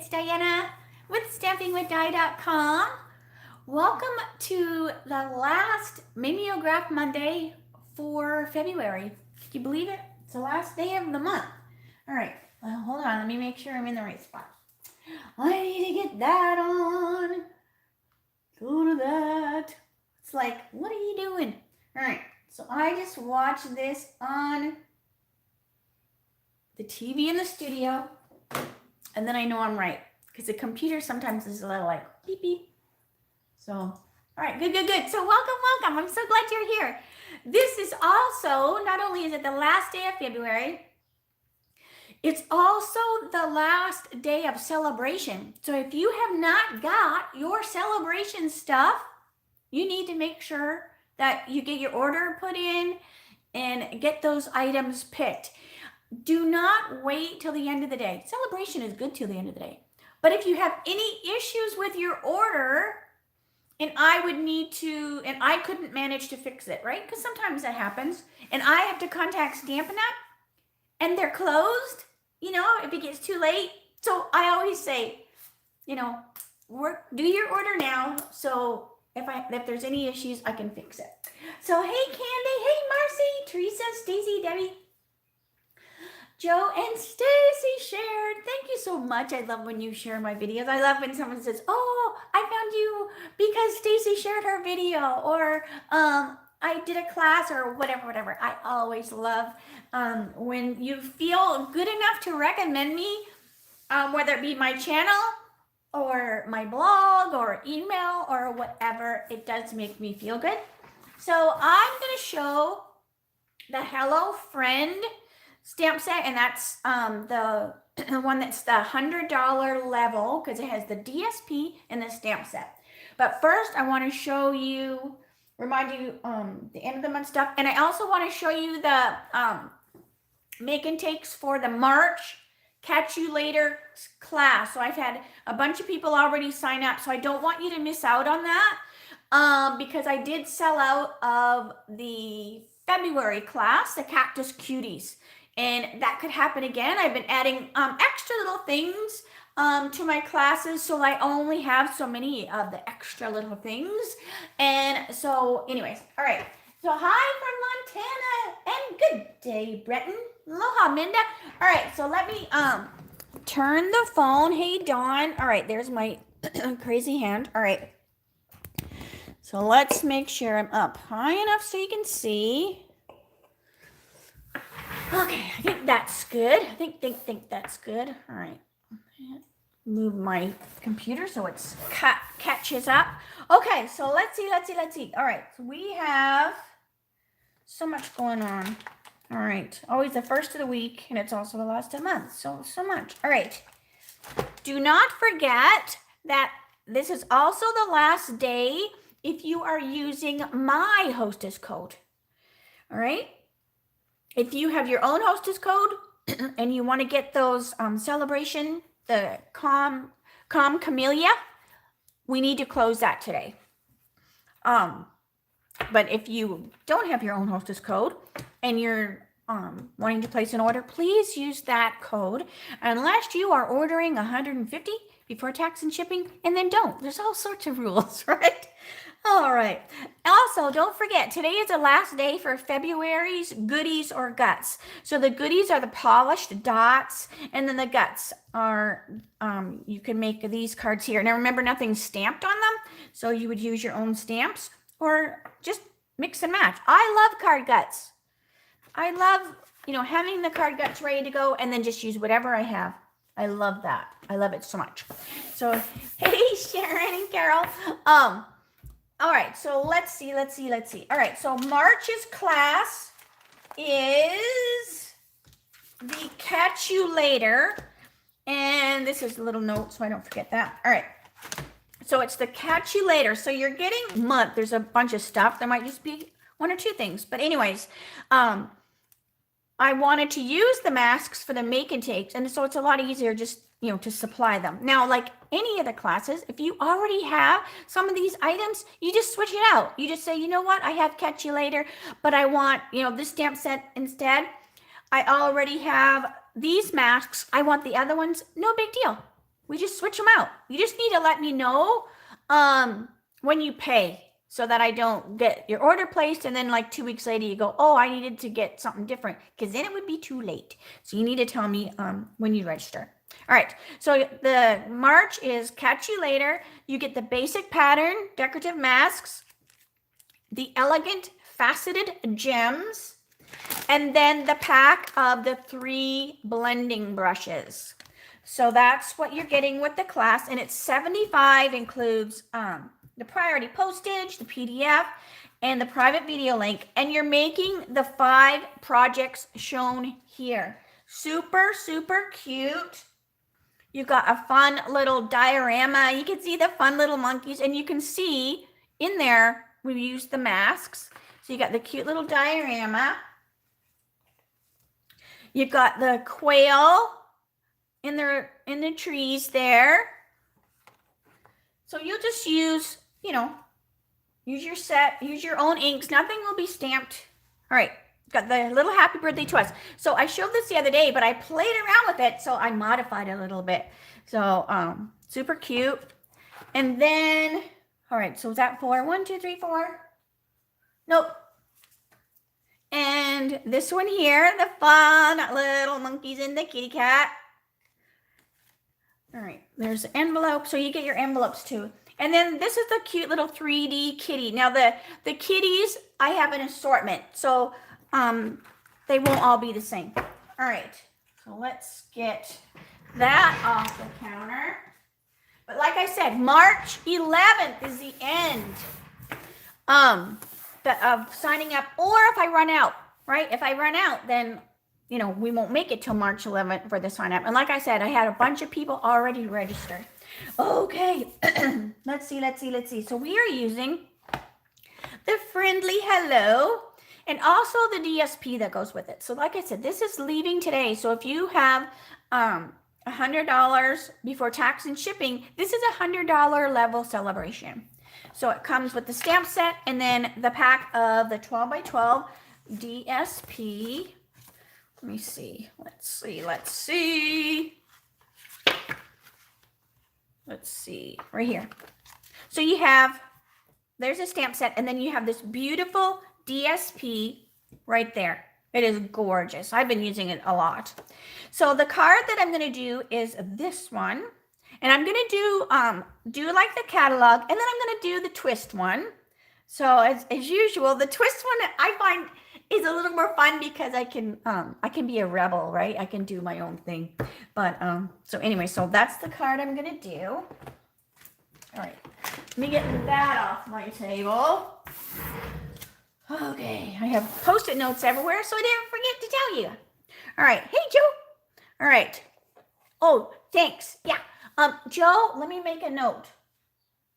it's Diana with stampingwithdie.com. Welcome to the last Mimeograph Monday for February. Can you believe it? It's the last day of the month. All right, well, hold on. Let me make sure I'm in the right spot. I need to get that on. Go to that. It's like, what are you doing? All right, so I just watched this on the TV in the studio, and then I know I'm right, because the computer sometimes is a little like beep beep. So, all right, good. So welcome. I'm so glad you're here. This is also, not only is it the last day of February, it's also the last day of celebration. So if you have not got your celebration stuff, you need to make sure that you get your order put in and get those items picked. Do not wait till the end of the day. Celebration is good till the end of the day. But if you have any issues with your order, and I couldn't manage to fix it, right? Because sometimes that happens. And I have to contact Stampin' and they're closed, if it gets too late. So I always say, do your order now. So if there's any issues, I can fix it. So hey, Candy, hey, Marcy, Teresa, Stacy, Debbie, Joe, and Stacy shared. Thank you so much. I love when you share my videos. I love when someone says, oh, I found you because Stacy shared her video, or I did a class, or whatever. I always love when you feel good enough to recommend me, whether it be my channel or my blog or email or whatever. It does make me feel good. So I'm going to show the Hello Friend stamp set, and that's the one that's the $100 level, because it has the DSP and the stamp set. But first I want to remind you the end of the month stuff, and I also want to show you the make and takes for the March Catch You Later class. So I've had a bunch of people already sign up, so I don't want you to miss out on that, because I did sell out of the February class, the Cactus Cuties. And that could happen again. I've been adding extra little things to my classes, so I only have so many of the extra little things. And so anyways, all right. So hi from Montana, and good day, Breton. Aloha, Minda. All right, so let me turn the phone. Hey, Dawn. All right, there's my crazy hand. All right. So let's make sure I'm up high enough so you can see. Okay, I think that's good. I think that's good. All right. Move my computer so it's catches up. Okay, so let's see. All right, so we have so much going on. All right, always the first of the week, and it's also the last of the month. So much. All right. Do not forget that this is also the last day if you are using my hostess code. All right. If you have your own hostess code and you want to get those celebration, the Calm Camellia, we need to close that today. But if you don't have your own hostess code and you're wanting to place an order, please use that code unless you are ordering 150 before tax and shipping, and then don't. There's all sorts of rules, right? All right. Also, don't forget, today is the last day for February's goodies or guts. So the goodies are the polished dots, and then the guts are, you can make these cards here. Now remember, nothing's stamped on them, so you would use your own stamps or just mix and match. I love card guts. I love, having the card guts ready to go and then just use whatever I have. I love that. I love it so much. So, hey, Sharon and Carol. All right, so let's see. All right, so March's class is the Catch You Later. And this is a little note so I don't forget that. All right, so it's the Catch You Later. So you're getting month. There's a bunch of stuff. There might just be one or two things. But anyways, I wanted to use the masks for the make and takes. And so it's a lot easier just, to supply them. Now, like any of the classes, if you already have some of these items, you just switch it out. You just say, you know what, I have Catch You Later, but I want, this stamp set instead. I already have these masks. I want the other ones. No big deal. We just switch them out. You just need to let me know when you pay so that I don't get your order placed and then like 2 weeks later you go, oh, I needed to get something different, because then it would be too late. So you need to tell me when you register. All right, so the March is Catch You Later. You get the basic pattern, decorative masks, the elegant faceted gems, and then the pack of the 3 blending brushes. So that's what you're getting with the class, and it's $75, includes the priority postage, the PDF, and the private video link. And you're making the 5 projects shown here. Super, super cute. You've got a fun little diorama. You can see the fun little monkeys, and you can see in there we used the masks. So you got the cute little diorama. You've got the quail in the trees there. So you'll just use, you know, use your set, use your own inks. Nothing will be stamped. All right, got the little happy birthday to us. So I showed this the other day, but I played around with it, so I modified it a little bit. So super cute. And then, all right, so is that 4? 1, 2, 3, 4. Nope. And this one here, the fun little monkeys and the kitty cat. All right, there's the envelope. So you get your envelopes too. And then this is the cute little 3D kitty. Now the kitties, I have an assortment. So they won't all be the same. All right, so let's get that off the counter. But like I said, March 11th is the end of signing up. Or if I run out, right? If I run out, then, you know, we won't make it till March 11th for the sign up. And like I said, I had a bunch of people already registered. Okay, let's see. So we are using the Friendly Hello and also the DSP that goes with it. So like I said, this is leaving today. So if you have $100 before tax and shipping, this is a $100 level celebration. So it comes with the stamp set and then the pack of the 12 by 12 DSP. Let me see. Let's see. Right here. So you have, there's a stamp set, and then you have this beautiful DSP right there. It is gorgeous. I've been using it a lot. So the card that I'm going to do is this one. And I'm going to do like the catalog, and then I'm going to do the twist one. So as usual, the twist one I find is a little more fun because I can be a rebel, right? I can do my own thing. But so anyway, so that's the card I'm going to do. All right. Let me get that off my table. Okay, I have Post-it notes everywhere, so I didn't forget to tell you. All right. Hey, Joe. All right. Oh, thanks. Yeah. Joe, let me make a note.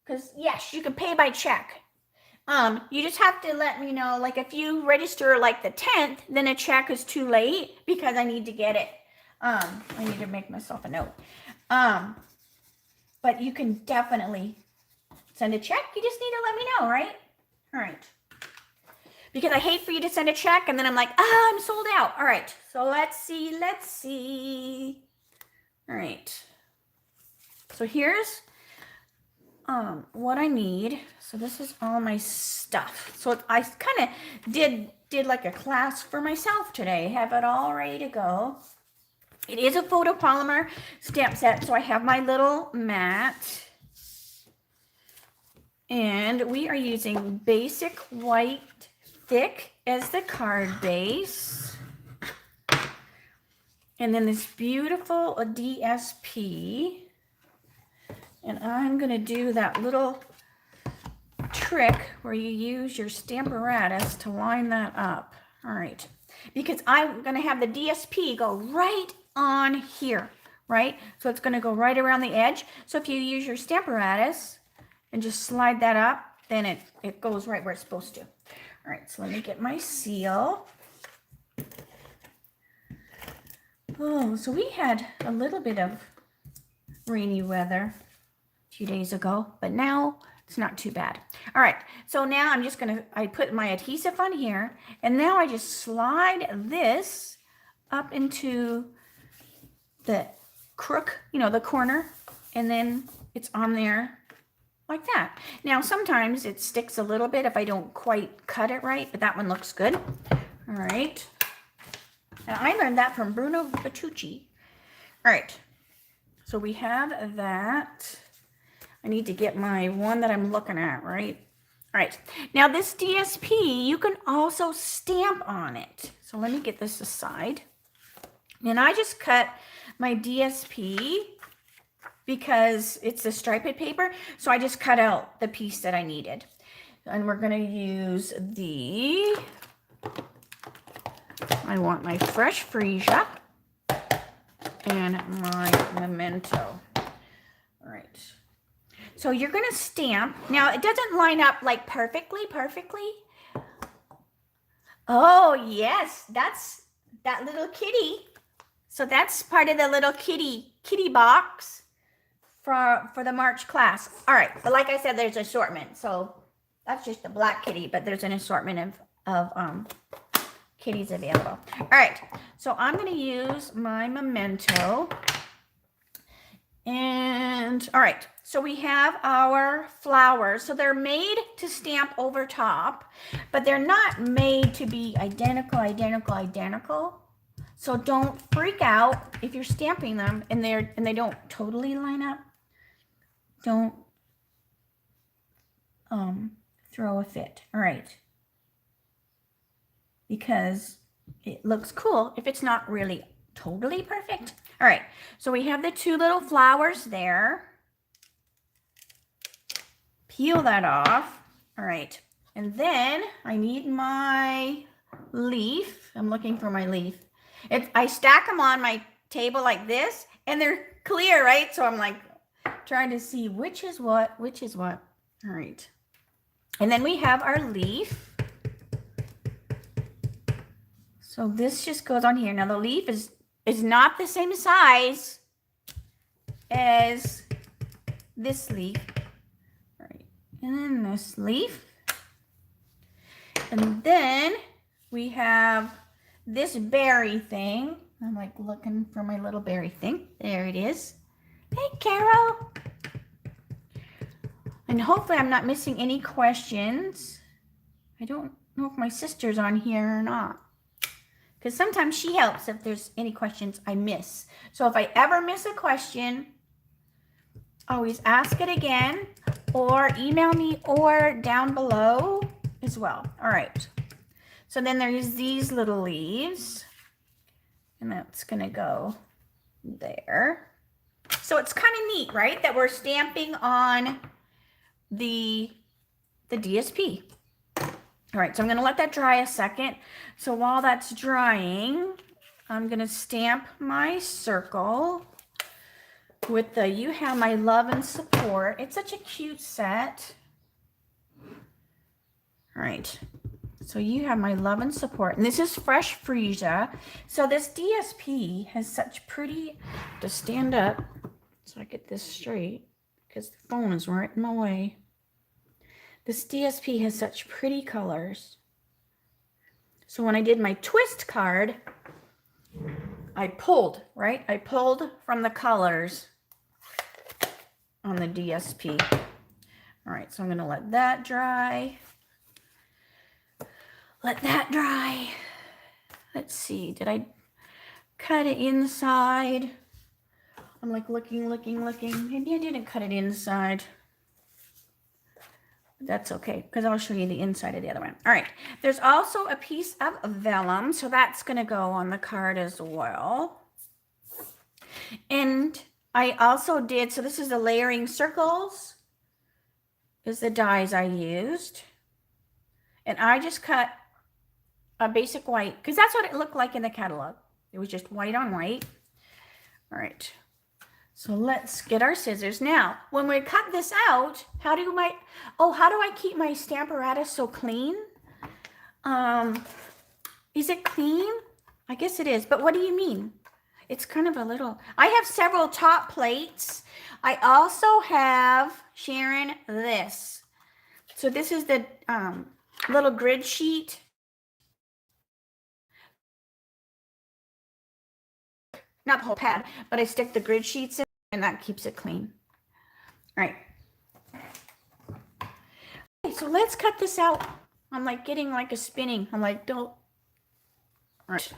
Because, yes, you can pay by check. You just have to let me know, like, if you register, like, the 10th, then a check is too late because I need to get it. I need to make myself a note. But you can definitely send a check. You just need to let me know, right? All right. Because I hate for you to send a check, and then I'm like, I'm sold out. All right. So let's see. All right. So here's what I need. So this is all my stuff. So I kind of did like a class for myself today. Have it all ready to go. It is a photopolymer stamp set. So I have my little mat. And we are using basic white thick as the card base. And then this beautiful DSP. And I'm going to do that little trick where you use your Stamparatus to line that up. All right. Because I'm going to have the DSP go right on here, right? So it's going to go right around the edge. So if you use your Stamparatus and just slide that up, then it goes right where it's supposed to. All right. So let me get my seal. Oh, so we had a little bit of rainy weather few days ago, but now it's not too bad. All right, so now I'm just I put my adhesive on here, and now I just slide this up into the crook, the corner and then it's on there like that. Now, sometimes it sticks a little bit if I don't quite cut it right, but that one looks good. All right. And I learned that from Bruno Bertucci. All right. So we have that. I need to get my one that I'm looking at, right? All right. Now, this DSP, you can also stamp on it. So let me get this aside. And I just cut my DSP because it's a striped paper. So I just cut out the piece that I needed. And we're going to use I want my fresh freesia and my memento. All right. So you're going to stamp. Now, it doesn't line up like perfectly. Oh, yes. That's that little kitty. So that's part of the little kitty box for the March class. All right. But like I said, there's an assortment. So that's just a black kitty, but there's an assortment of kitties available. All right. So I'm going to use my memento. And all right. So we have our flowers. So they're made to stamp over top, but they're not made to be identical. So don't freak out if you're stamping them and they don't totally line up. Don't throw a fit. All right. Because it looks cool if it's not really totally perfect. All right. So we have the two little flowers there. Peel that off. All right. And then I need my leaf. I'm looking for my leaf. I stack them on my table like this, and they're clear, right? So I'm like trying to see which is what. All right. And then we have our leaf. So this just goes on here. Now the leaf is not the same size as this leaf. And then this leaf. And then we have this berry thing. I'm like looking for my little berry thing. There it is. Hey, Carol. And hopefully I'm not missing any questions. I don't know if my sister's on here or not. Because sometimes she helps if there's any questions I miss. So if I ever miss a question, always ask it again. Or email me or down below as well. All right. So then there's these little leaves. And that's going to go there. So it's kind of neat, right? That we're stamping on the DSP. All right. So I'm going to let that dry a second. So while that's drying, I'm going to stamp my circle with the You Have My Love and Support. It's such a cute set. All right. So You Have My Love and Support. And this is fresh freesia. So this DSP has such pretty, to stand up so I get this straight because the phone is right in my way. This DSP has such pretty colors. So when I did my twist card, I pulled, right? I pulled from the colors on the DSP. All right, so I'm going to let that dry. Let that dry. Let's see, did I cut it inside? I'm like looking. Maybe I didn't cut it inside. That's okay, because I'll show you the inside of the other one. All right, there's also a piece of vellum, so that's going to go on the card as well. And I also did, so this is the layering circles, is the dies I used. And I just cut a basic white, because that's what it looked like in the catalog. It was just white on white. All right. So let's get our scissors. Now, when we cut this out, how do I keep my Stamparatus so clean? Is it clean? I guess it is, but what do you mean? It's kind of a little, I have several top plates. I also have, Sharon, this. So this is the little grid sheet. Not the whole pad, but I stick the grid sheets in and that keeps it clean. right. Okay, so let's cut this out. I'm like getting like a spinning. I'm like, don't. All right.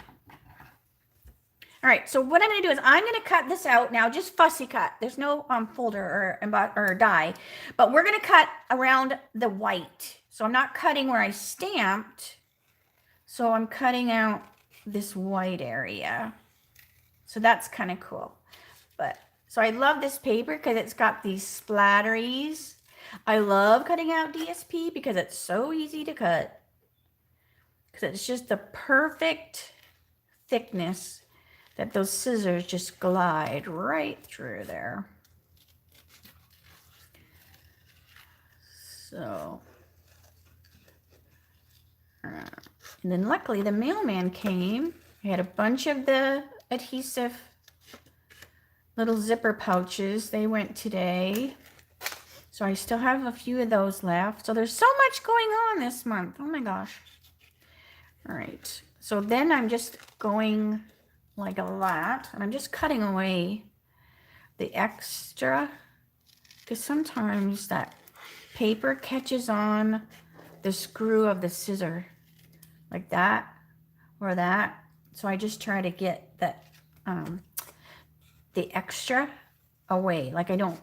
All right, so what I'm going to do is I'm going to cut this out now, just fussy cut. There's no folder or die, but we're going to cut around the white. So I'm not cutting where I stamped. So I'm cutting out this white area. So that's kind of cool. But so I love this paper because it's got these splatteries. I love cutting out DSP because it's so easy to cut. Because it's just the perfect thickness that those scissors just glide right through there. So, and then luckily the mailman came. I had a bunch of the adhesive little zipper pouches. They went today. So I still have a few of those left. So there's so much going on this month. Oh my gosh. All right. So then I'm just going like a lot, and I'm just cutting away the extra because sometimes that paper catches on the screw of the scissor like that or that. So I just try to get that the extra away. Like I don't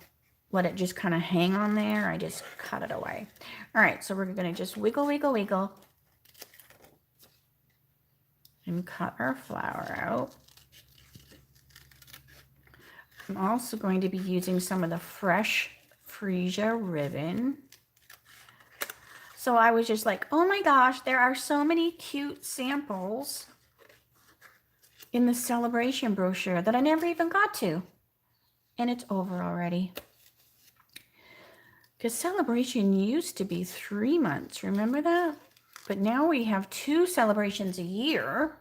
let it just kind of hang on there. I just cut it away. All right, so we're going to just wiggle, wiggle, wiggle and cut our flower out. I'm also going to be using some of the fresh freesia ribbon. So I was just like, oh my gosh, there are so many cute samples in the celebration brochure that I never even got to. And it's over already. Because celebration used to be 3 months, remember that? But now we have 2 celebrations a year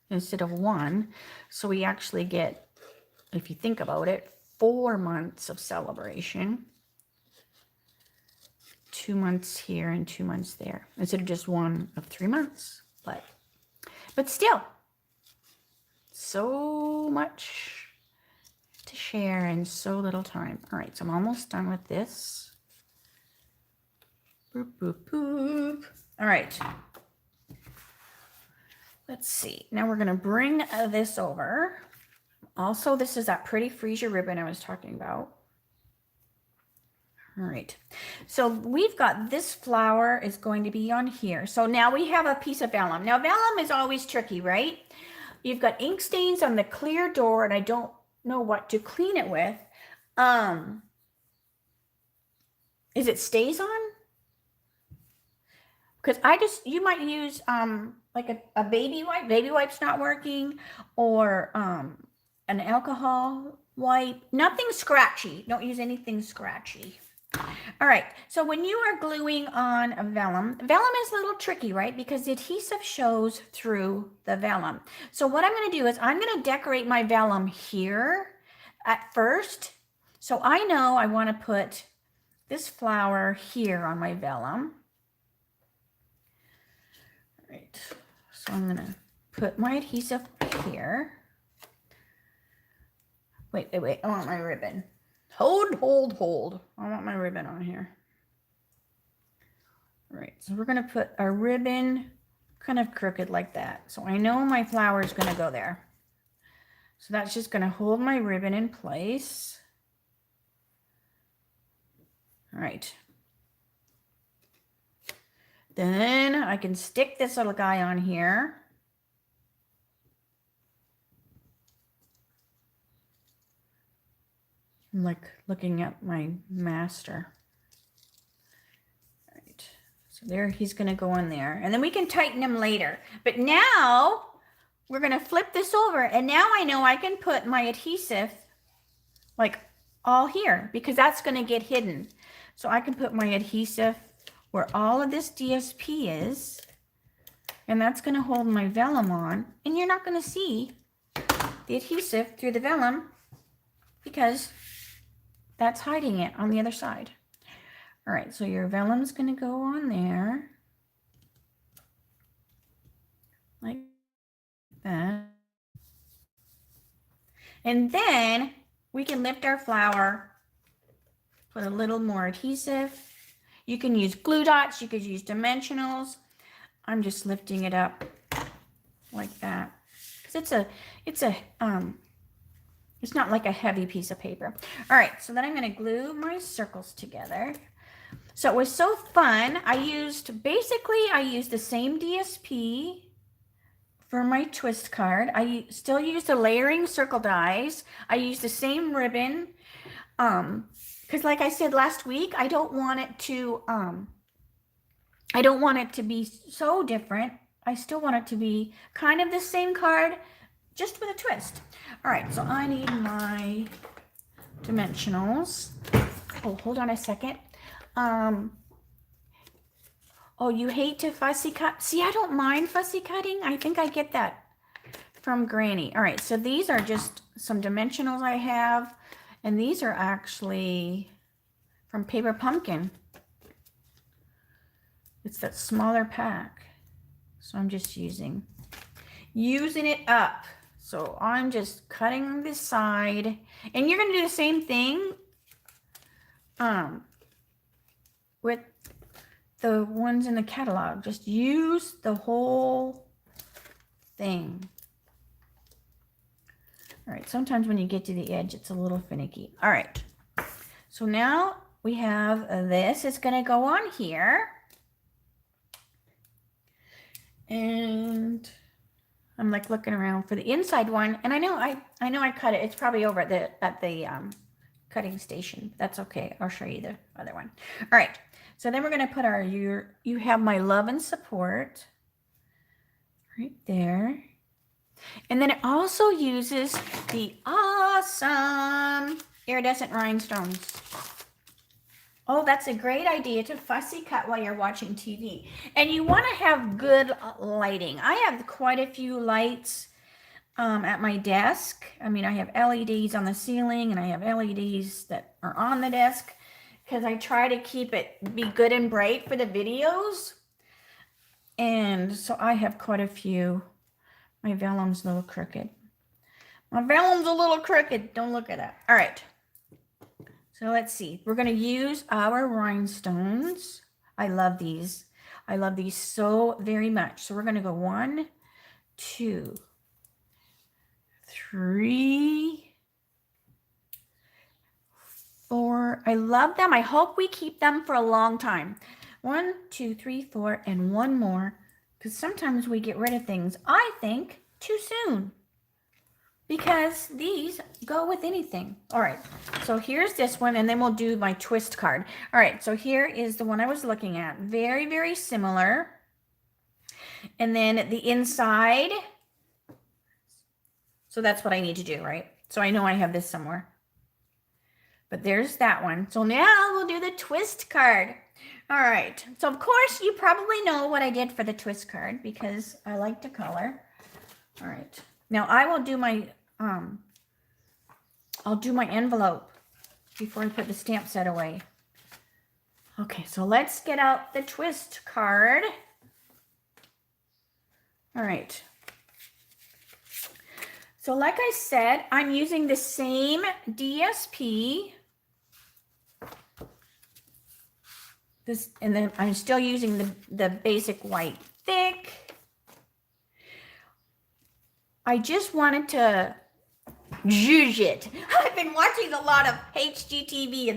instead of 1. So we actually get, if you think about it, 4 months of celebration. 2 months here and 2 months there, instead of just 1 of 3 months. But still, so much to share in so little time. All right, so I'm almost done with this. Boop, boop, boop. All right. Let's see. Now we're going to bring this over. Also, this is that pretty freesia ribbon I was talking about. All right. So we've got this flower is going to be on here. So now we have a piece of vellum. Now vellum is always tricky, right? You've got ink stains on the clear door, and I don't know what to clean it with. Is it stays on? Because you might use like a baby wipe. Baby wipe's not working, or an alcohol wipe. Nothing scratchy. Don't use anything scratchy. All right, so when you are gluing on a vellum is a little tricky, right? Because the adhesive shows through the vellum. So what I'm going to do is I'm going to decorate my vellum here at first. So I know I want to put this flower here on my vellum. All right, so I'm going to put my adhesive here. Wait, I want my ribbon. Hold. I want my ribbon on here. All right, so we're going to put our ribbon kind of crooked like that. So I know my flower is going to go there. So that's just going to hold my ribbon in place. All right. Then I can stick this little guy on here. I'm like looking at my master. All right, so there he's going to go in there, and then we can tighten him later. But now we're going to flip this over, and now I know I can put my adhesive like all here because that's going to get hidden. So I can put my adhesive where all of this DSP is, and that's going to hold my vellum on, and you're not going to see the adhesive through the vellum because that's hiding it on the other side. All right, so your vellum's going to go on there like that. And then we can lift our flower put a little more adhesive. You can use glue dots, you could use dimensionals. I'm just lifting it up like that. Because it's not like a heavy piece of paper. All right, so then I'm going to glue my circles together. So it was so fun. I used the same DSP for my twist card. I still use the layering circle dies. I used the same ribbon. Because like I said last week, I don't want it to be so different. I still want it to be kind of the same card, just with a twist. All right, so I need my dimensionals. Oh, hold on a second. Oh, you hate to fussy cut? See, I don't mind fussy cutting. I think I get that from Granny. All right, so these are just some dimensionals I have, and these are actually from Paper Pumpkin. It's that smaller pack. So I'm just using it up. So I'm just cutting this side, and you're going to do the same thing with the ones in the catalog. Just use the whole thing. All right, sometimes when you get to the edge, it's a little finicky. All right, so now we have this. It's going to go on here. And I'm like looking around for the inside one, and I know I cut it. It's probably over at the cutting station. That's okay. I'll show you the other one. All right. So then we're going to put our you have my love and support right there. And then it also uses the awesome Iridescent Rhinestones. Oh, that's a great idea to fussy cut while you're watching TV. And you want to have good lighting. I have quite a few lights at my desk. I mean, I have LEDs on the ceiling, and I have LEDs that are on the desk, because I try to keep it be good and bright for the videos. And so I have quite a few. My vellum's a little crooked. My vellum's a little crooked. Don't look at that. All right. So let's see. We're going to use our rhinestones. I love these. I love these so very much. So we're going to go 1, 2, 3, 4. I love them. I hope we keep them for a long time. 1, 2, 3, 4, and one more. Because sometimes we get rid of things, I think, too soon. Because these go with anything. All right, so here's this one, and then we'll do my twist card. All right, so here is the one I was looking at. Very, very similar. And then the inside. So that's what I need to do, right? So I know I have this somewhere. But there's that one. So now we'll do the twist card. All right, so of course you probably know what I did for the twist card, because I like to color. All right. Now I will do my, I'll do my envelope before I put the stamp set away. Okay, so let's get out the twist card. All right. So like I said, I'm using the same DSP. This, and then I'm still using the basic white thick. I just wanted to zhuzh it. I've been watching a lot of HGTV,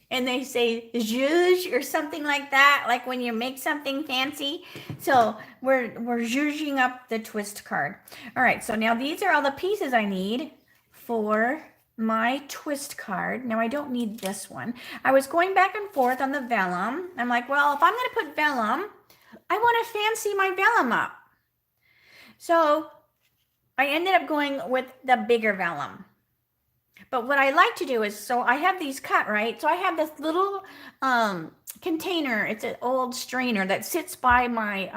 and they say zhuzh or something like that, like when you make something fancy. So we're zhuzhing up the twist card. All right, so now these are all the pieces I need for my twist card. Now I don't need this one. I was going back and forth on the vellum. I'm like, well, if I'm going to put vellum, I want to fancy my vellum up. So I ended up going with the bigger vellum. But what I like to do is, so I have these cut, right? So I have this little container. It's an old strainer that sits by my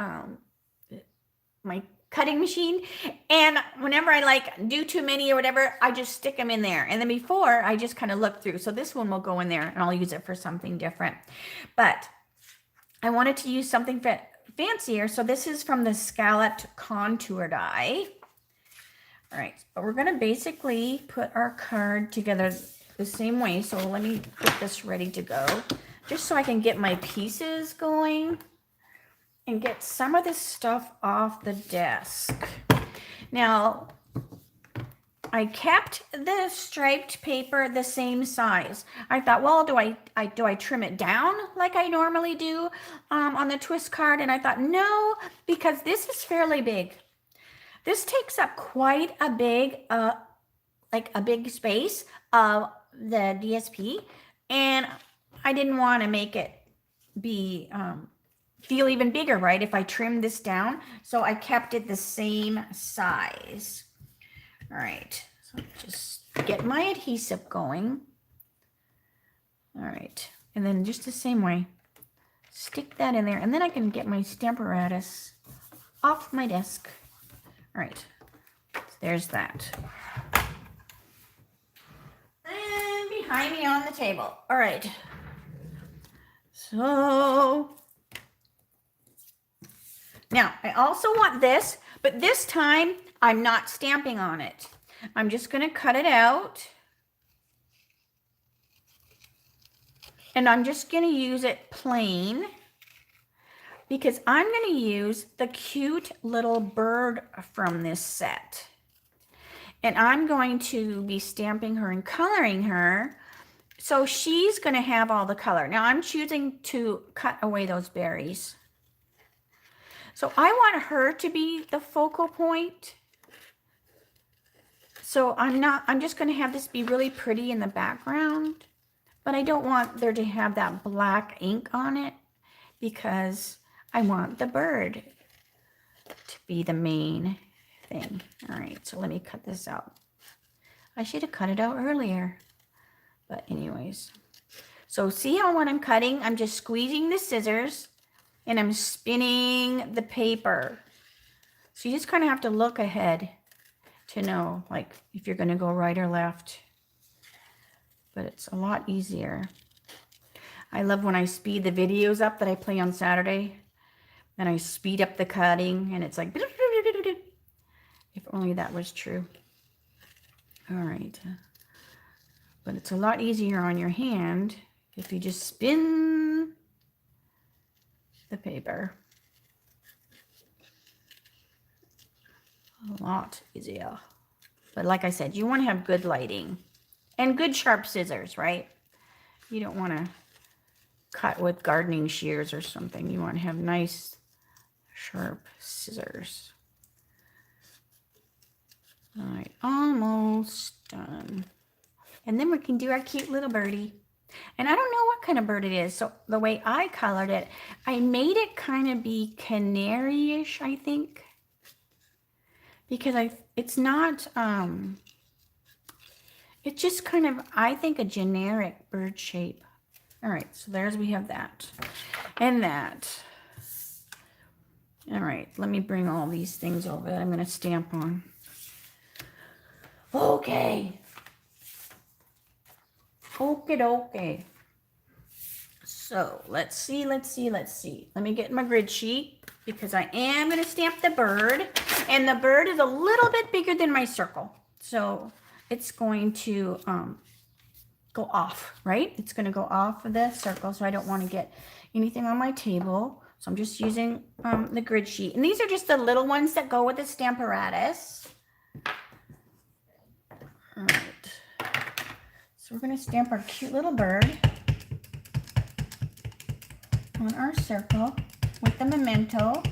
my cutting machine. And whenever I like do too many or whatever, I just stick them in there. And then before, I just kind of look through. So this one will go in there, and I'll use it for something different. But I wanted to use something fancier. So this is from the Scalloped Contour Die. All right, but we're going to basically put our card together the same way. So let me get this ready to go, just so I can get my pieces going and get some of this stuff off the desk. Now, I kept the striped paper the same size. I thought, well, do I trim it down like I normally do on the twist card? And I thought, no, because this is fairly big. This takes up quite a big, like a big space of the DSP, and I didn't want to make it be feel even bigger, right, if I trimmed this down. So I kept it the same size. All right, so just get my adhesive going. All right, and then just the same way, stick that in there, and then I can get my Stamparatus off my desk. All right, so there's that. And behind me on the table. All right, so now I also want this, but this time I'm not stamping on it. I'm just going to cut it out. And I'm just going to use it plain because I'm going to use the cute little bird from this set. And I'm going to be stamping her and coloring her. So she's going to have all the color. Now I'm choosing to cut away those berries. So I want her to be the focal point. So I'm just going to have this be really pretty in the background, but I don't want there to have that black ink on it because I want the bird to be the main thing. All right, so let me cut this out. I should have cut it out earlier, but anyways. So see how when I'm cutting, I'm just squeezing the scissors and I'm spinning the paper. So you just kind of have to look ahead to know, like, if you're going to go right or left. But it's a lot easier. I love when I speed the videos up that I play on Saturday. And I speed up the cutting, and it's like, if only that was true. All right. But it's a lot easier on your hand if you just spin the paper. A lot easier. But like I said, you want to have good lighting and good sharp scissors, right? You don't want to cut with gardening shears or something. You want to have nice sharp scissors. All right, almost done. And then we can do our cute little birdie. And I don't know what kind of bird it is. So the way I colored it, I made it kind of be canary-ish, I think. Because it's not, it's just kind of, I think, a generic bird shape. All right, so we have that and that. All right, let me bring all these things over that I'm going to stamp on. Okay. Okay. So let's see. Let me get my grid sheet because I am going to stamp the bird. And the bird is a little bit bigger than my circle. So it's going to go off, right? It's going to go off of the circle. So I don't want to get anything on my table. So I'm just using the grid sheet. And these are just the little ones that go with the Stamparatus. All right. So we're going to stamp our cute little bird on our circle with the memento.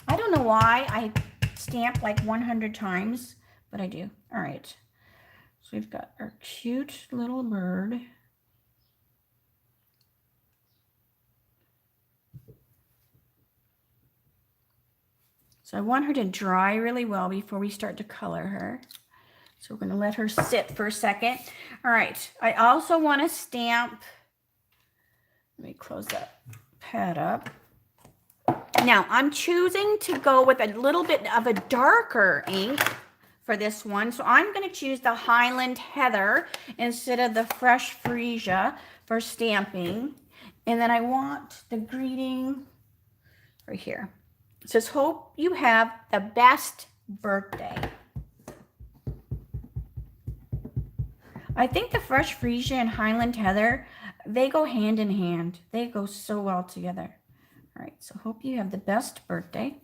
I don't know why I stamp like 100 times, but I do. All right. So we've got our cute little bird. So I want her to dry really well before we start to color her. So we're going to let her sit for a second. All right. I also want to stamp. Let me close that pad up. Now, I'm choosing to go with a little bit of a darker ink for this one. So I'm going to choose the Highland Heather instead of the Fresh Freesia for stamping. And then I want the greeting right here. It says, hope you have the best birthday. I think the Fresh Freesia and Highland Heather, they go hand in hand. They go so well together. All right, so hope you have the best birthday.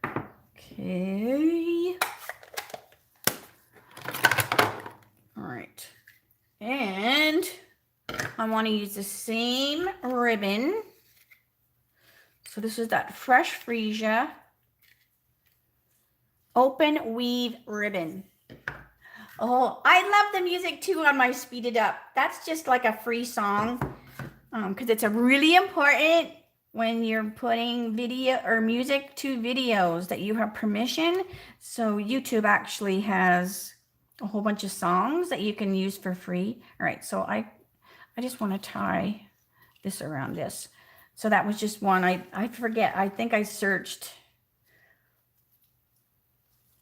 Okay. All right. And I want to use the same ribbon. So this is that Fresh Freesia Open Weave ribbon. Oh, I love the music too on my Speed It Up. That's just like a free song because it's a really important when you're putting video or music to videos that you have permission. So YouTube actually has a whole bunch of songs that you can use for free. All right, so I just want to tie this around this. So that was just one. I forget. I think I searched,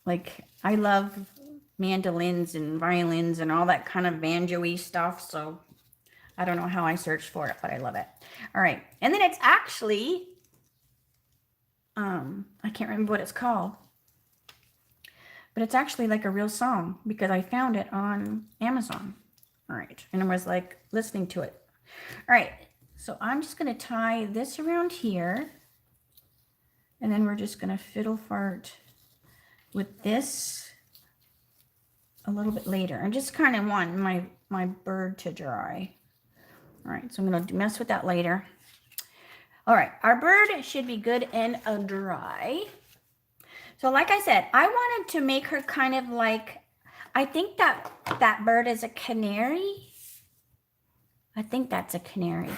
like, I love mandolins and violins and all that kind of banjo-y stuff. So I don't know how I searched for it, but I love it. All right. And then it's actually, I can't remember what it's called, but it's actually like a real song because I found it on Amazon. All right. And I was like listening to it. All right. So I'm just going to tie this around here. And then we're just going to fiddle fart with this a little bit later. I just kind of want my bird to dry. All right, so I'm going to mess with that later. All right, our bird should be good and dry. So like I said, I wanted to make her kind of like, I think that bird is a canary. I think that's a canary.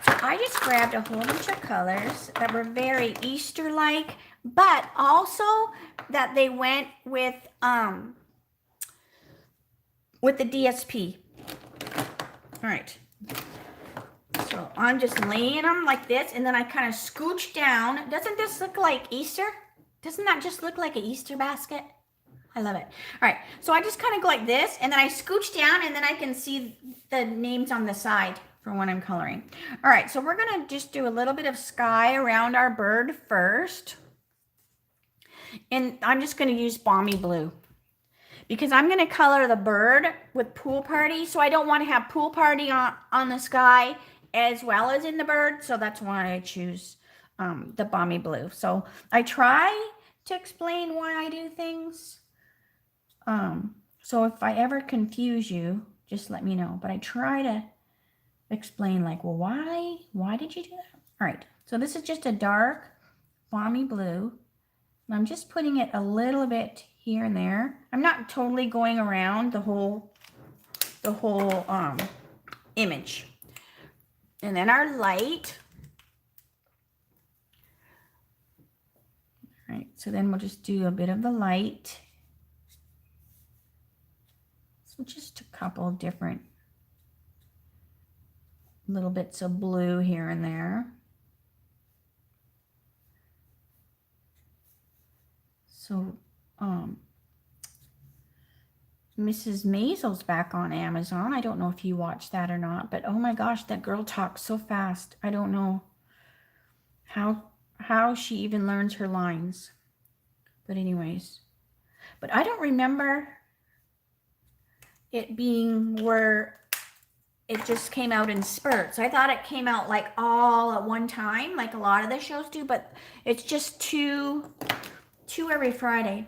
So I just grabbed a whole bunch of colors that were very Easter-like, but also that they went with the DSP. All right. So I'm just laying them like this, and then I kind of scooch down. Doesn't this look like Easter? Doesn't that just look like an Easter basket? I love it. All right, so I just kind of go like this, and then I scooch down, and then I can see the names on the side for when I'm coloring. All right, so we're gonna just do a little bit of sky around our bird first. And I'm just gonna use Balmy Blue because I'm gonna color the bird with Pool Party, so I don't want to have Pool Party on the sky as well as in the bird, so that's why I choose the Balmy Blue. So I try to explain why I do things. So if I ever confuse you, just let me know. But I try to explain like, well, why did you do that? All right, so this is just a dark Balmy Blue. And I'm just putting it a little bit here and there. I'm not totally going around the whole image. And then our light. All right, so then we'll just do a bit of the light. So just a couple different little bits of blue here and there. So Mrs. Maisel's back on Amazon. I don't know if you watched that or not, but oh my gosh, that girl talks so fast. I don't know how she even learns her lines. But anyways, but I don't remember it being where it just came out in spurts. I thought it came out like all at one time, like a lot of the shows do, but it's just two every Friday,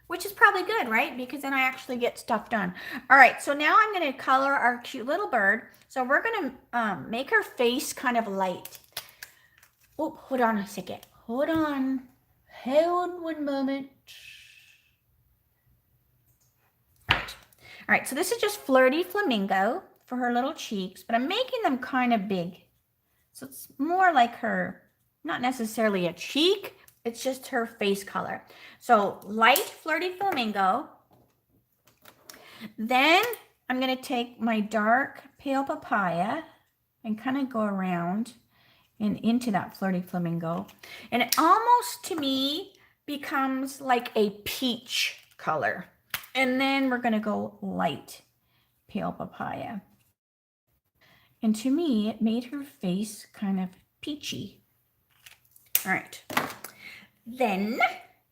which is probably good, right? Because then I actually get stuff done. All right, so now I'm going to color our cute little bird. So we're going to make her face kind of light. Oh, hold on a second. Hold on. Hold one moment. All right, so this is just Flirty Flamingo for her little cheeks, but I'm making them kind of big. So it's more like her, not necessarily a cheek, it's just her face color. So light Flirty Flamingo. Then I'm going to take my dark Pale Papaya and kind of go around and into that Flirty Flamingo. And it almost, to me, becomes like a peach color. And then we're going to go light Pale Papaya. And to me, it made her face kind of peachy. All right. Then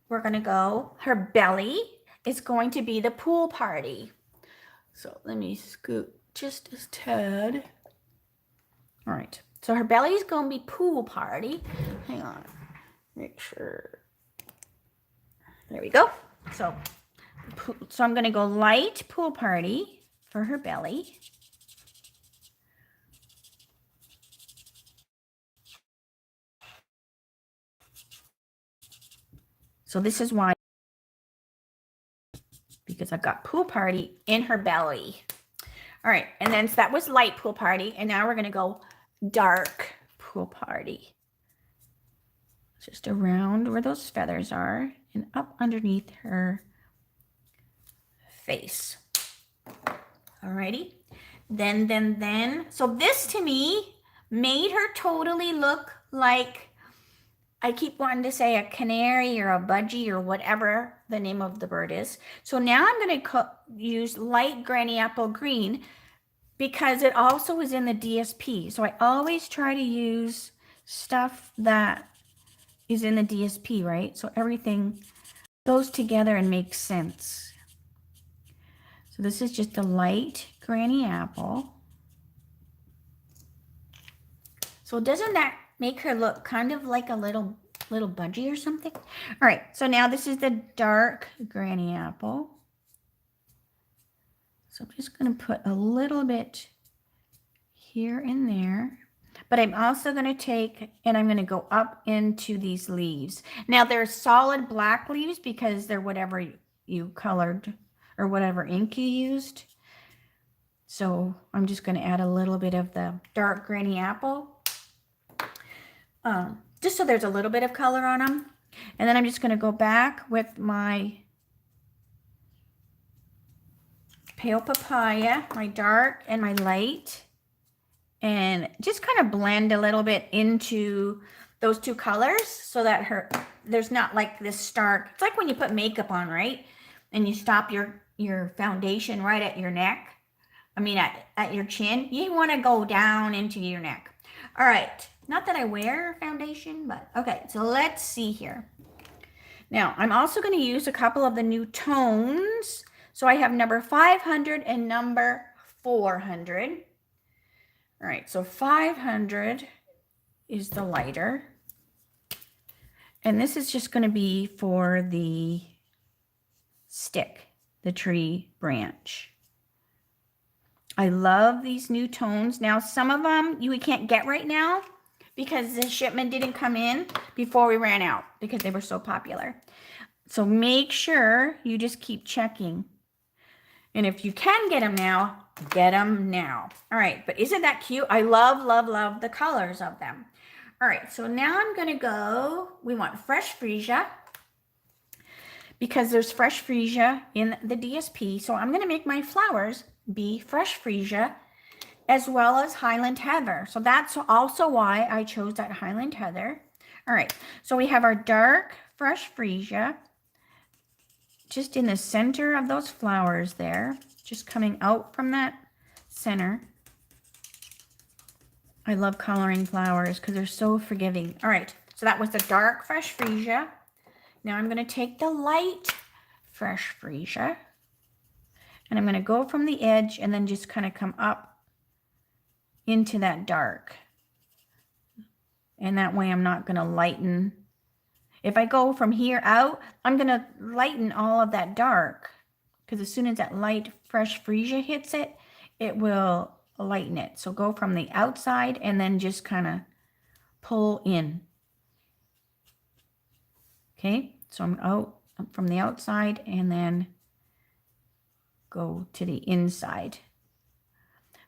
we're going to go, her belly is going to be the Pool Party. So let me scoot just a tad. All right. So her belly is going to be pool party. Hang on. Make sure. There we go. So I'm going to go light pool party for her belly. So this is why, because I've got pool party in her belly. All right, and then so that was light pool party, and now we're going to go dark pool party. Just around where those feathers are and up underneath her face. Alrighty. Then. So this to me made her totally look like, I keep wanting to say a canary or a budgie or whatever the name of the bird is. So now I'm going to use light granny apple green because it also is in the DSP. So I always try to use stuff that is in the DSP, right? So everything goes together and makes sense. So this is just a light granny apple. So doesn't that make her look kind of like a little budgie or something? All right, so now this is the dark granny apple. So I'm just going to put a little bit here and there. But I'm also going to take, and I'm going to go up into these leaves. Now they're solid black leaves because they're whatever you colored or whatever ink you used. So I'm just going to add a little bit of the dark granny apple. Just so there's a little bit of color on them. And then I'm just going to go back with my pale papaya, my dark and my light. And just kind of blend a little bit into those two colors so that there's not like this stark. It's like when you put makeup on, right? And you stop your foundation right at your neck. I mean, at your chin. You want to go down into your neck. All right. Not that I wear foundation, but okay. So let's see here. Now, I'm also going to use a couple of the new tones. So I have number 500 and number 400. All right, so 500 is the lighter. And this is just going to be for the stick, the tree branch. I love these new tones. Now, some of them we can't get right now because the shipment didn't come in before we ran out because they were so popular. So make sure you just keep checking. And if you can get them now, get them now. All right, but isn't that cute? I love, love, love the colors of them. All right, so now I'm going to go, we want fresh freesia because there's fresh freesia in the DSP. So I'm going to make my flowers be fresh freesia as well as Highland Heather. So that's also why I chose that Highland Heather. All right, so we have our dark fresh freesia just in the center of those flowers there, just coming out from that center. I love coloring flowers because they're so forgiving. All right, so that was the dark fresh freesia. Now I'm going to take the light fresh freesia and I'm going to go from the edge and then just kind of come up into that dark. And that way I'm not going to lighten. If I go from here out, I'm going to lighten all of that dark because as soon as that light fresh freesia hits it, it will lighten it. So go from the outside and then just kind of pull in. Okay, so I'm out from the outside and then go to the inside.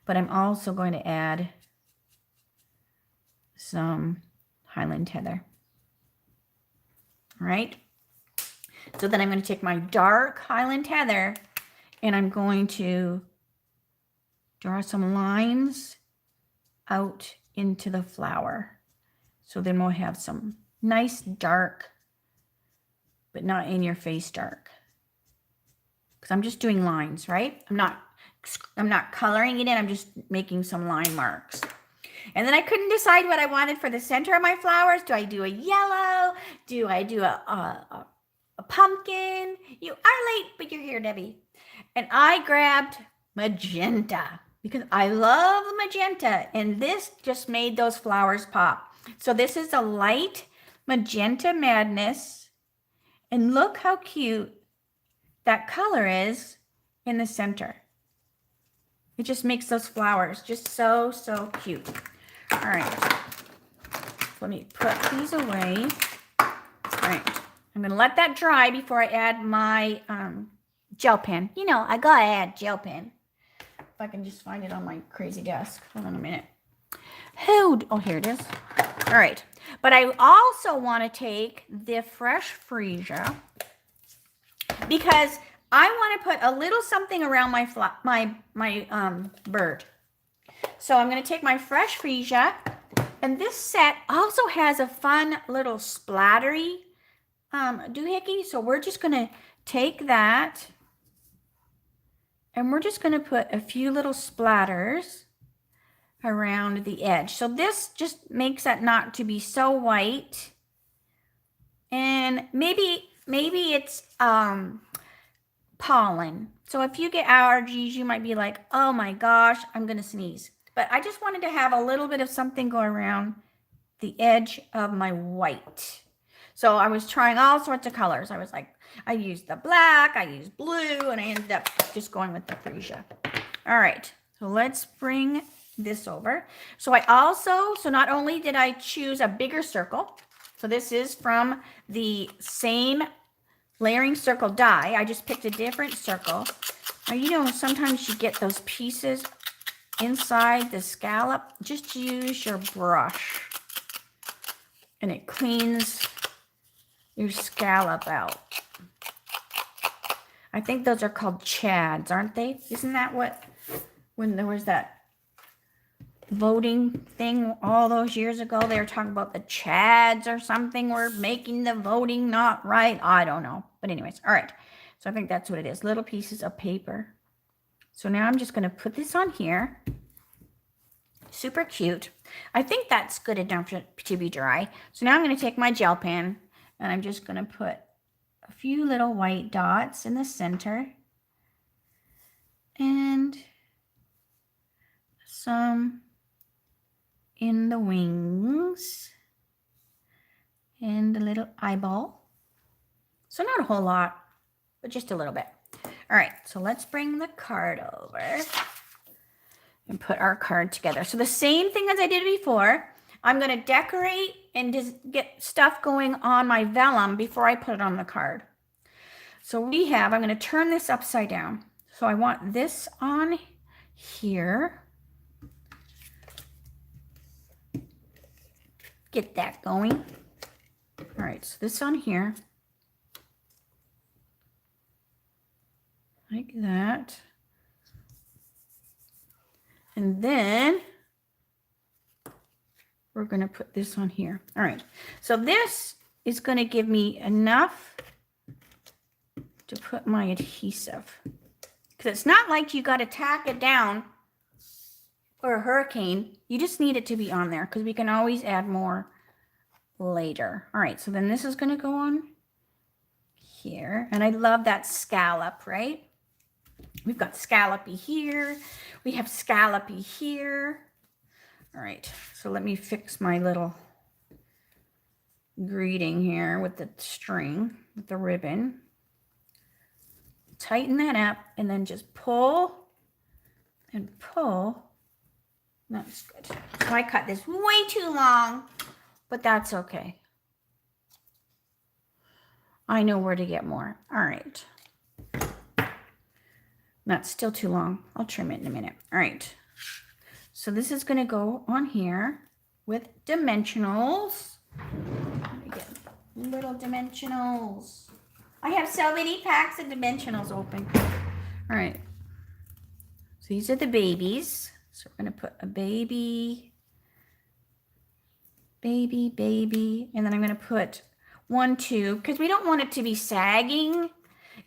But I'm also going to add some Highland Heather. All right, so then I'm going to take my dark Highland Heather and I'm going to draw some lines out into the flower. So then we'll have some nice dark, but not in your face dark. Because I'm just doing lines, right? I'm not coloring it in, I'm just making some line marks. And then I couldn't decide what I wanted for the center of my flowers. Do I do a yellow? Do I do a pumpkin? You are late, but you're here, Debbie. And I grabbed magenta because I love magenta, and this just made those flowers pop. So this is a light magenta madness, and look how cute that color is in the center. It just makes those flowers just so, so cute. All right, let me put these away. All right, I'm gonna let that dry before I add my gel pen. You know, I gotta add gel pen. If I can just find it on my crazy desk. Hold on a minute. Oh, here it is. All right, but I also want to take the fresh freesia because I want to put a little something around my bird. So I'm going to take my fresh freesia, and this set also has a fun little splattery doohickey. So we're just going to take that, and we're just going to put a few little splatters around the edge. So this just makes that not to be so white. And maybe it's pollen. So if you get allergies, you might be like, oh my gosh, I'm going to sneeze. But I just wanted to have a little bit of something go around the edge of my white. So I was trying all sorts of colors. I was like, I used the black, I used blue, and I ended up just going with the freesia. All right, so let's bring this over. So not only did I choose a bigger circle, so this is from the same layering circle die. I just picked a different circle. Now, you know, sometimes you get those pieces inside the scallop. Just use your brush and it cleans your scallop out. I think those are called chads, aren't they? Isn't that what, when there was that voting thing all those years ago, they were talking about the chads or something were making the voting not right. I don't know. But anyways, all right. So I think that's what it is. Little pieces of paper. So now I'm just going to put this on here. Super cute. I think that's good enough to be dry. So now I'm going to take my gel pen and I'm just going to put a few little white dots in the center and some in the wings and a little eyeball. So not a whole lot, but just a little bit. All right, so let's bring the card over and put our card together. So the same thing as I did before, I'm going to decorate and just get stuff going on my vellum before I put it on the card. So I'm going to turn this upside down. So I want this on here. Get that going. All right, so this on here. Like that. And then we're going to put this on here. All right, so this is going to give me enough to put my adhesive. Because it's not like you got to tack it down for a hurricane. You just need it to be on there because we can always add more later. All right, so then this is going to go on here. And I love that scallop, right? We've got scallopy here. We have scallopy here. All right, so let me fix my little greeting here with the string, with the ribbon. Tighten that up and then just pull and pull. That's good. So I cut this way too long, but that's okay. I know where to get more. All right. That's still too long. I'll trim it in a minute. All right. So this is going to go on here with dimensionals. Let me get little dimensionals. I have so many packs of dimensionals open. All right. So these are the babies. So we're going to put a baby, baby, baby. And then I'm going to put 1, 2, because we don't want it to be sagging.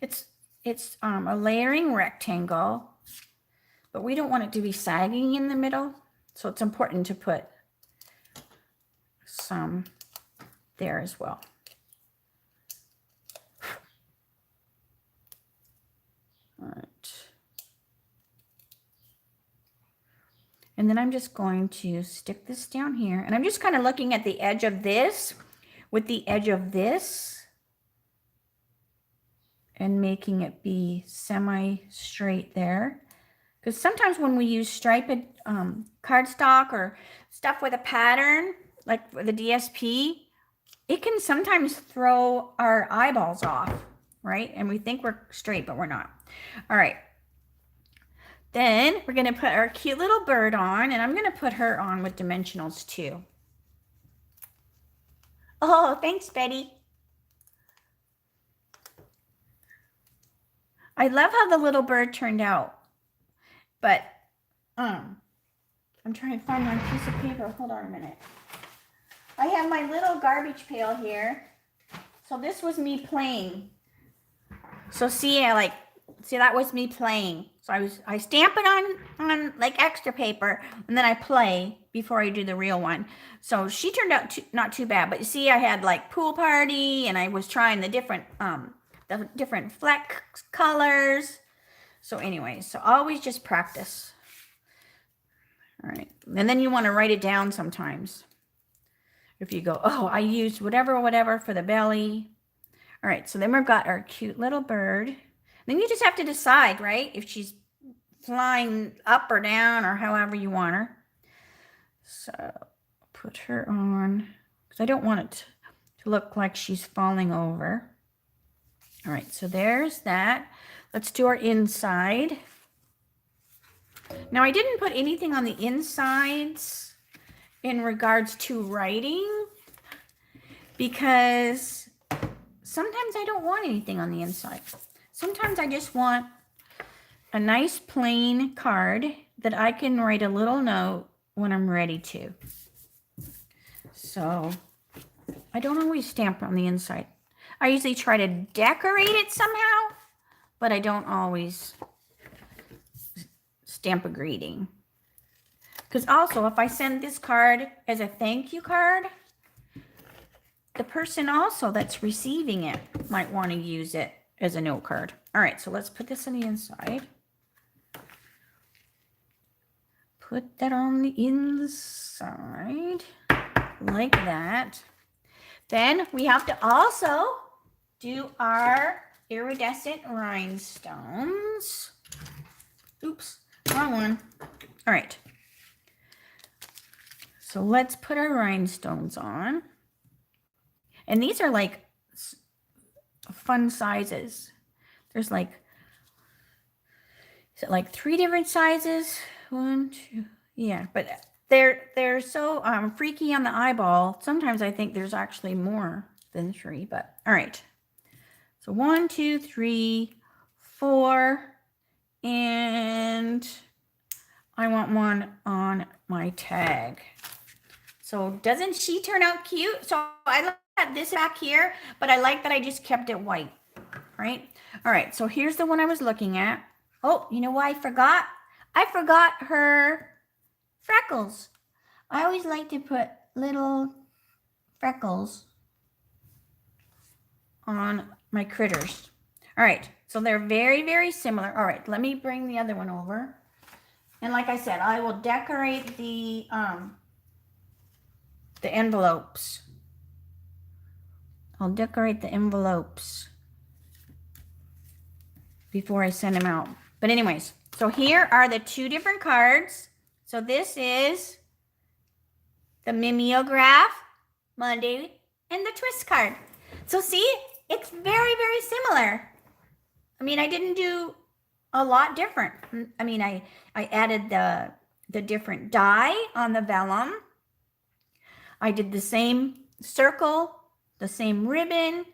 It's a layering rectangle, but we don't want it to be sagging in the middle. So it's important to put some there as well. All right. And then I'm just going to stick this down here. And I'm just kind of looking at the edge of this with the edge of this and making it be semi-straight there. Because sometimes when we use striped cardstock or stuff with a pattern, like for the DSP, it can sometimes throw our eyeballs off, right? And we think we're straight, but we're not. All right. Then we're going to put our cute little bird on, and I'm going to put her on with dimensionals too. Oh, thanks, Betty. I love how the little bird turned out, but I'm trying to find my piece of paper. Hold on a minute. I have my little garbage pail here. So this was me playing. So see, that was me playing. So I stamp it on like extra paper, and then I play before I do the real one. So she turned out not too bad. But you see, I had like pool party, and I was trying the different flex colors. So anyway, so always just practice. All right, and then you want to write it down sometimes. If you go, oh, I used whatever for the belly. All right, so then we've got our cute little bird. Then you just have to decide, right? If she's flying up or down or however you want her. So put her on, because I don't want it to look like she's falling over. All right, so there's that. Let's do our inside. Now I didn't put anything on the insides in regards to writing, because sometimes I don't want anything on the inside. Sometimes I just want a nice plain card that I can write a little note when I'm ready to. So I don't always stamp on the inside. I usually try to decorate it somehow, but I don't always stamp a greeting. Because also, if I send this card as a thank you card, the person also that's receiving it might want to use it as a note card. All right, so let's put this on the inside. Put that on the inside like that. Then we have to also do our iridescent rhinestones. Oops, wrong one. All right. So let's put our rhinestones on. And these are like fun sizes. There's like, is it like 3 different sizes? 1, 2, yeah, but they're so freaky on the eyeball. Sometimes I think there's actually more than 3, but all right. So 1, 2, 3, 4, and I want one on my tag. So doesn't she turn out cute? So I like this back here, but I like that I just kept it white, right? All right, so here's the one I was looking at. Oh, you know what I forgot? I forgot her Freckles. I always like to put little freckles on my critters. All right, so they're very, very similar. All right, let me bring the other one over. And like I said, I will decorate the envelopes. I'll decorate the envelopes before I send them out. But anyways, so here are the 2 different cards. So this is the Mimeograph Monday and the twist card. So see, it's very, very similar. I mean, I didn't do a lot different. I mean, I added the different die on the vellum. I did the same circle, the same ribbon,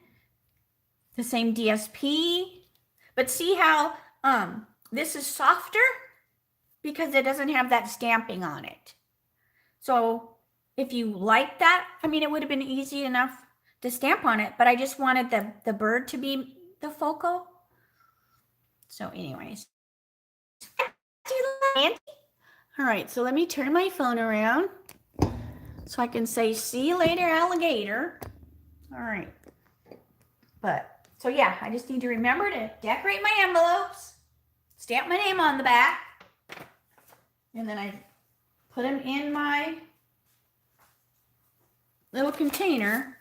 the same DSP. But see how this is softer? Because it doesn't have that stamping on it. So if you like that, I mean, it would have been easy enough to stamp on it, but I just wanted the bird to be the focal. So anyways. All right, so let me turn my phone around so I can say, see you later, alligator. All right. But, so yeah, I just need to remember to decorate my envelopes, stamp my name on the back, and then I put them in my little container.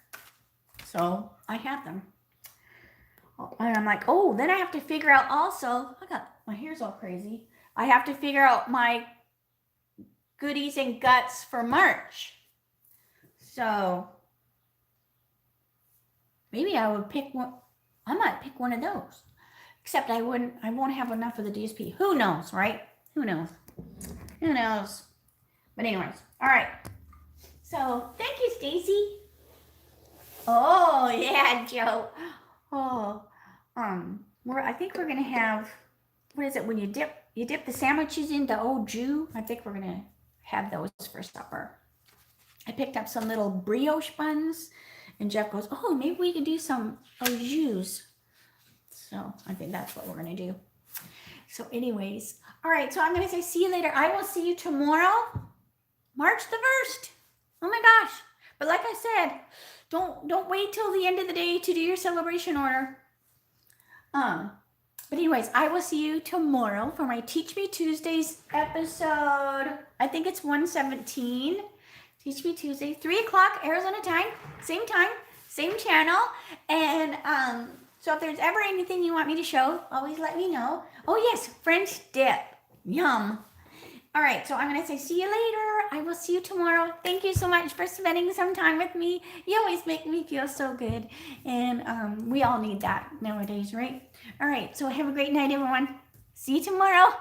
So I have them. And I'm like, oh, then I have to figure out also, I got my hair's all crazy. I have to figure out my goodies and guts for March. So maybe I would pick one. I might pick one of those. Except I won't have enough of the DSP. Who knows, right? Who knows? Who knows? But anyways, all right. So thank you, Stacy. Oh yeah, Joe. Oh, I think we're gonna have, what is it when you dip the sandwiches into au jus? I think we're gonna have those for supper. I picked up some little brioche buns, and Jeff goes, "Oh, maybe we can do some au jus." So I think that's what we're gonna do. So anyways, all right, so I'm gonna say see you later. I will see you tomorrow, March the 1st. Oh my gosh. But like I said, don't wait till the end of the day to do your celebration order. But anyways, I will see you tomorrow for my Teach Me Tuesdays episode. I think it's 117. Teach Me Tuesday, 3 o'clock Arizona time, same channel. And so if there's ever anything you want me to show, always let me know. Oh yes, French dip. Yum. All right, so I'm going to say see you later. I will see you tomorrow. Thank you so much for spending some time with me. You always make me feel so good. And we all need that nowadays, right? All right, so have a great night, everyone. See you tomorrow.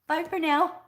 Bye for now.